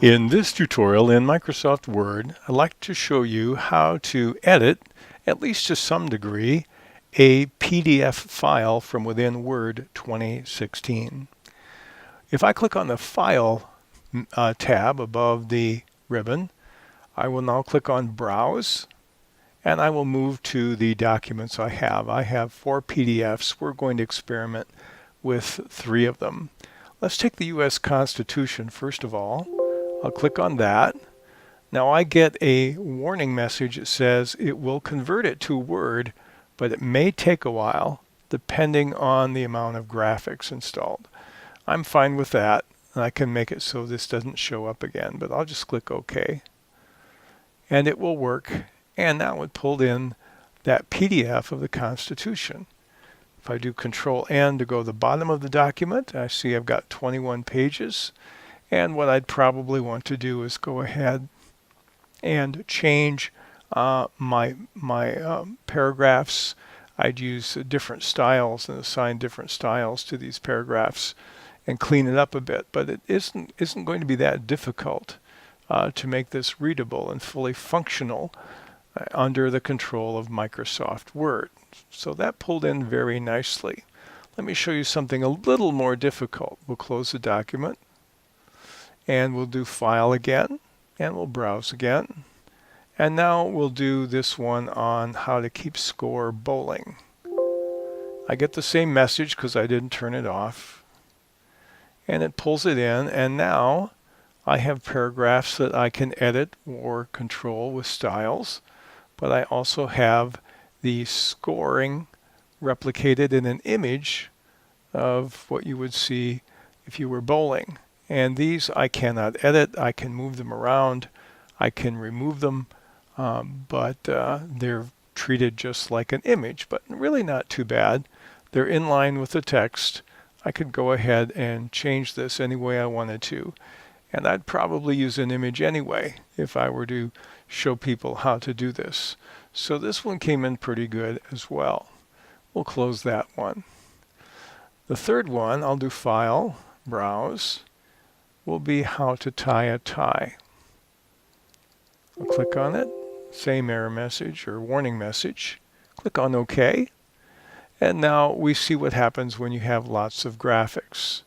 In this tutorial in Microsoft Word, I'd like to show you how to edit, at least to some degree, a PDF file from within Word 2016. If I click on the File tab above the ribbon, I will now click on Browse, and I will move to the documents I have. I have 4 PDFs. We're going to experiment with 3 of them. Let's take the U.S. Constitution first of all. I'll click on that. Now I get a warning message that says it will convert it to Word, but it may take a while depending on the amount of graphics installed. I'm fine with that, and I can make it so this doesn't show up again, but I'll just click OK. And it will work, and now it pulled in that PDF of the Constitution. If I do Control-N to go to the bottom of the document, I see I've got 21 pages. And what I'd probably want to do is go ahead and change my paragraphs. I'd use different styles and assign different styles to these paragraphs and clean it up a bit. But it isn't going to be that difficult to make this readable and fully functional under the control of Microsoft Word. So that pulled in very nicely. Let me show you something a little more difficult. We'll close the document. And we'll do File again, and we'll browse again. And now we'll do this one on how to keep score bowling. I get the same message because I didn't turn it off. And it pulls it in, and now I have paragraphs that I can edit or control with styles, but I also have the scoring replicated in an image of what you would see if you were bowling. And these I cannot edit. I can move them around. I can remove them, but they're treated just like an image, but really not too bad. They're in line with the text. I could go ahead and change this any way I wanted to. And I'd probably use an image anyway if I were to show people how to do this. So this one came in pretty good as well. We'll close that one. The third one, I'll do File, Browse, will be how to tie a tie. I'll click on it, same error message or warning message. Click on OK. And now we see what happens when you have lots of graphics.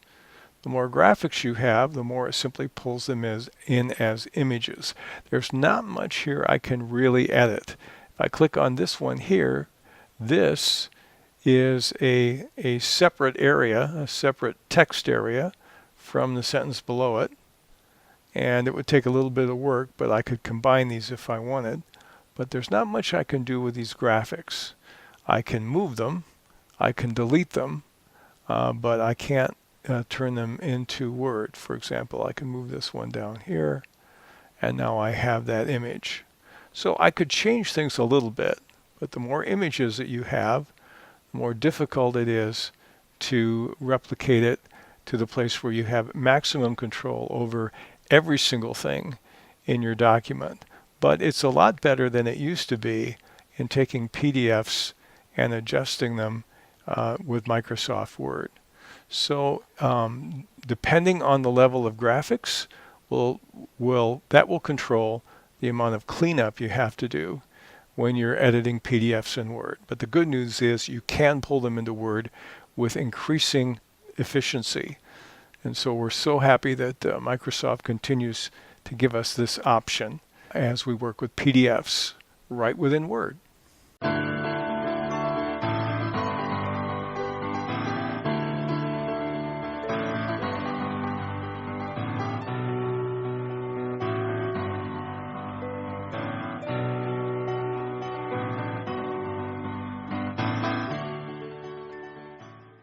The more graphics you have, the more it simply pulls them in as images. There's not much here I can really edit. If I click on this one here, this is a separate area, a separate text area from the sentence below it, and it would take a little bit of work, but I could combine these if I wanted. But there's not much I can do with these graphics. I can move them, I can delete them, but I can't turn them into Word. For example, I can move this one down here, and now I have that image. So I could change things a little bit, but the more images that you have, the more difficult it is to replicate it to the place where you have maximum control over every single thing in your document. But it's a lot better than it used to be in taking PDFs and adjusting them with Microsoft Word. So depending on the level of graphics, that will control the amount of cleanup you have to do when you're editing PDFs in Word. But the good news is you can pull them into Word with increasing efficiency. And so we're so happy that Microsoft continues to give us this option as we work with PDFs right within Word.